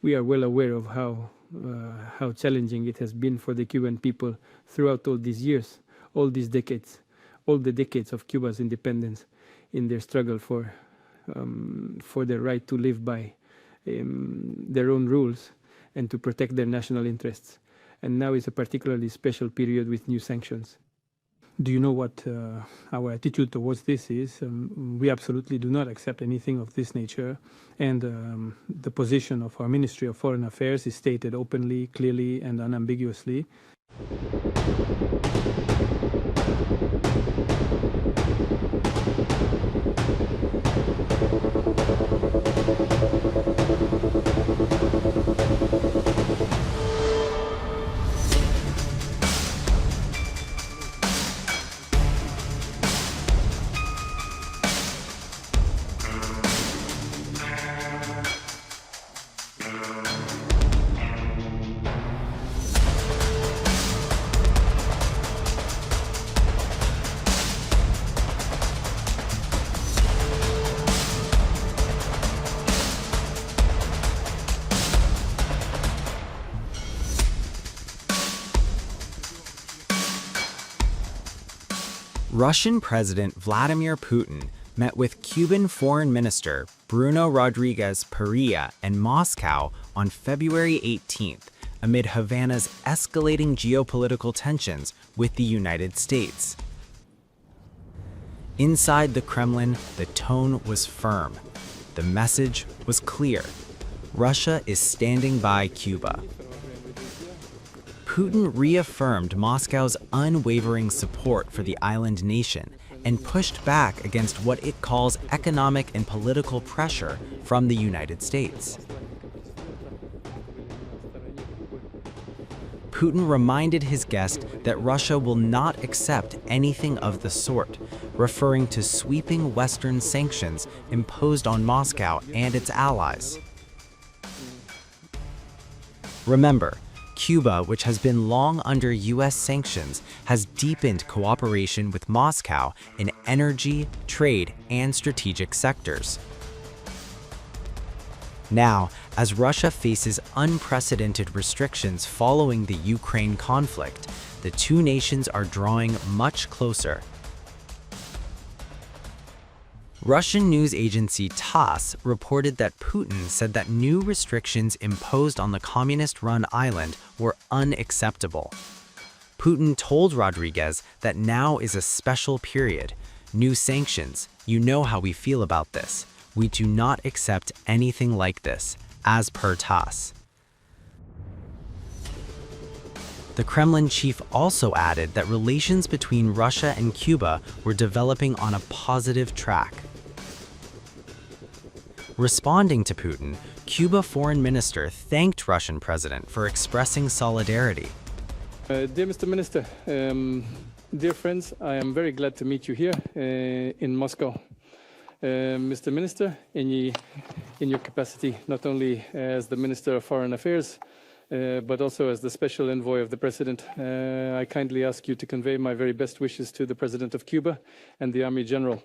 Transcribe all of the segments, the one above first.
We are well aware of how challenging it has been for the Cuban people throughout all these years, all these decades, all the decades of Cuba's independence in their struggle for their right to live by their own rules and to protect their national interests. And now is a particularly special period with new sanctions. Do you know what our attitude towards this is? We absolutely do not accept anything of this nature, and the position of our Ministry of Foreign Affairs is stated openly, clearly, and unambiguously. Russian President Vladimir Putin met with Cuban Foreign Minister Bruno Rodríguez Parrilla in Moscow on February 18th amid Havana's escalating geopolitical tensions with the United States. Inside the Kremlin, the tone was firm. The message was clear. Russia is standing by Cuba. Putin reaffirmed Moscow's unwavering support for the island nation and pushed back against what it calls economic and political pressure from the United States. Putin reminded his guest that Russia will not accept anything of the sort, referring to sweeping Western sanctions imposed on Moscow and its allies. Remember, Cuba, which has been long under U.S. sanctions, has deepened cooperation with Moscow in energy, trade, and strategic sectors. Now, as Russia faces unprecedented restrictions following the Ukraine conflict, the two nations are drawing much closer. Russian news agency TASS reported that Putin said that new restrictions imposed on the communist-run island were unacceptable. Putin told Rodríguez that now is a special period. New sanctions, you know how we feel about this. We do not accept anything like this, as per TASS. The Kremlin chief also added that relations between Russia and Cuba were developing on a positive track. Responding to Putin, Cuba Foreign Minister thanked Russian President for expressing solidarity. Dear Mr. Minister, dear friends, I am very glad to meet you here in Moscow. Mr. Minister, in your capacity not only as the Minister of Foreign Affairs, but also as the special envoy of the President, I kindly ask you to convey my very best wishes to the President of Cuba and the Army General.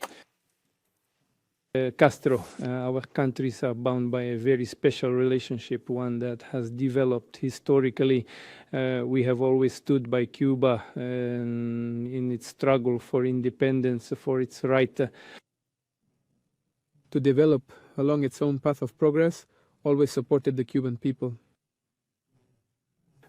Castro, our countries are bound by a very special relationship, one that has developed historically. We have always stood by Cuba in its struggle for independence, for its right to develop along its own path of progress, always supported the Cuban people.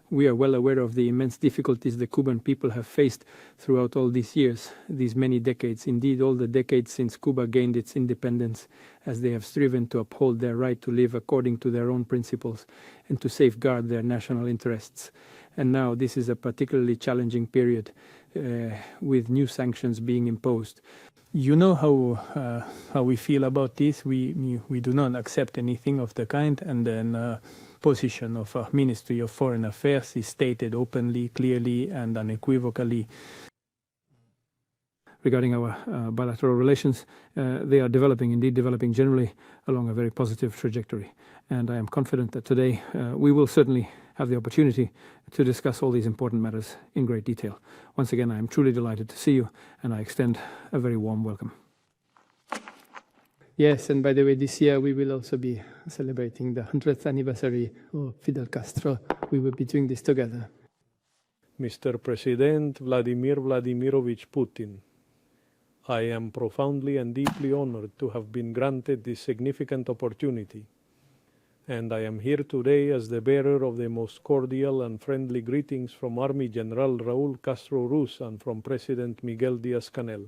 We are well aware of the immense difficulties the Cuban people have faced throughout all these years, these many decades, indeed all the decades since Cuba gained its independence, as they have striven to uphold their right to live according to their own principles and to safeguard their national interests. And now this is a particularly challenging period with new sanctions being imposed. You know how we feel about this. We do not accept anything of the kind, and then position of our Ministry of Foreign Affairs is stated openly, clearly, and unequivocally. Regarding our bilateral relations, they are indeed developing generally along a very positive trajectory. And I am confident that today we will certainly have the opportunity to discuss all these important matters in great detail. Once again, I am truly delighted to see you, and I extend a very warm welcome. Yes, and by the way, this year we will also be celebrating the 100th anniversary of Fidel Castro. We will be doing this together. Mr. President Vladimir Vladimirovich Putin, I am profoundly and deeply honored to have been granted this significant opportunity, and I am here today as the bearer of the most cordial and friendly greetings from Army General Raúl Castro Ruz and from President Miguel Díaz-Canel.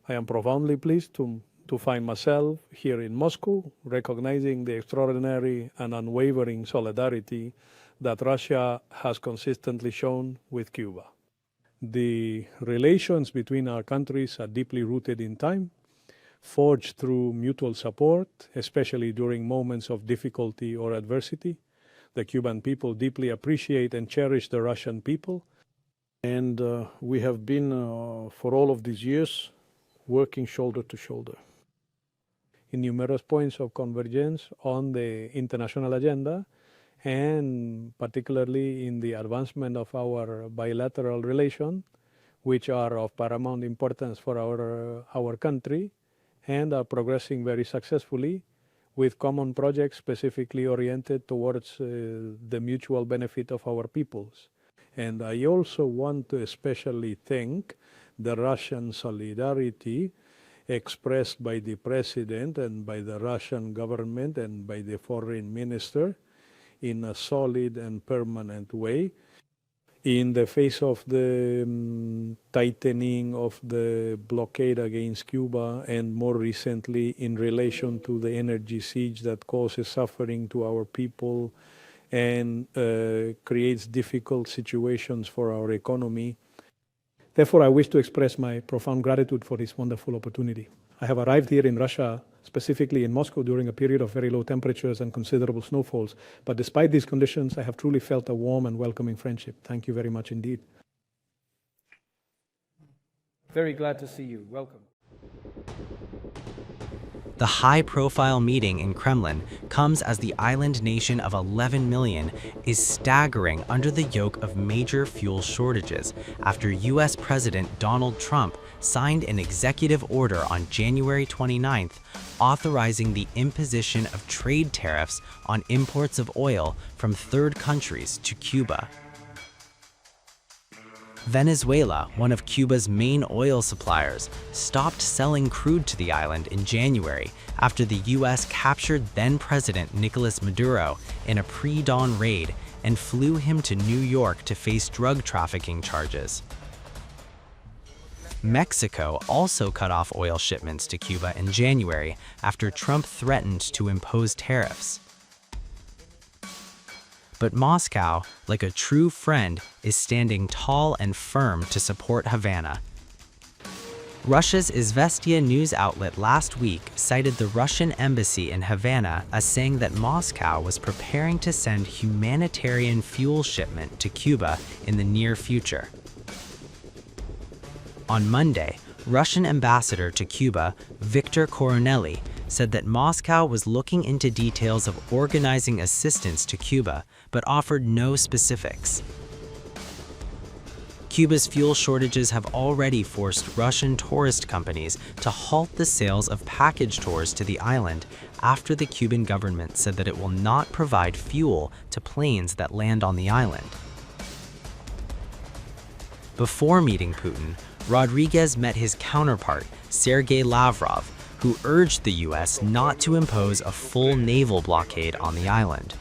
I am profoundly pleased to find myself here in Moscow, recognizing the extraordinary and unwavering solidarity that Russia has consistently shown with Cuba. The relations between our countries are deeply rooted in time, forged through mutual support, especially during moments of difficulty or adversity. The Cuban people deeply appreciate and cherish the Russian people. And we have been, for all of these years, working shoulder to shoulder in numerous points of convergence on the international agenda, and particularly in the advancement of our bilateral relations, which are of paramount importance for our country and are progressing very successfully with common projects specifically oriented towards the mutual benefit of our peoples. And I also want to especially thank the Russian solidarity expressed by the President and by the Russian government and by the Foreign Minister in a solid and permanent way in the face of the tightening of the blockade against Cuba, and more recently in relation to the energy siege that causes suffering to our people and creates difficult situations for our economy. Therefore, I wish to express my profound gratitude for this wonderful opportunity. I have arrived here in Russia, specifically in Moscow, during a period of very low temperatures and considerable snowfalls. But despite these conditions, I have truly felt a warm and welcoming friendship. Thank you very much indeed. Very glad to see you. Welcome. The high-profile meeting in Kremlin comes as the island nation of 11 million is staggering under the yoke of major fuel shortages after U.S. President Donald Trump signed an executive order on January 29th authorizing the imposition of trade tariffs on imports of oil from third countries to Cuba. Venezuela, one of Cuba's main oil suppliers, stopped selling crude to the island in January after the U.S. captured then-President Nicolas Maduro in a pre-dawn raid and flew him to New York to face drug trafficking charges. Mexico also cut off oil shipments to Cuba in January after Trump threatened to impose tariffs. But Moscow, like a true friend, is standing tall and firm to support Havana. Russia's Izvestia news outlet last week cited the Russian embassy in Havana as saying that Moscow was preparing to send humanitarian fuel shipment to Cuba in the near future. On Monday, Russian ambassador to Cuba, Victor Coronelli, said that Moscow was looking into details of organizing assistance to Cuba, but offered no specifics. Cuba's fuel shortages have already forced Russian tourist companies to halt the sales of package tours to the island after the Cuban government said that it will not provide fuel to planes that land on the island. Before meeting Putin, Rodríguez met his counterpart, Sergei Lavrov, who urged the U.S. not to impose a full naval blockade on the island.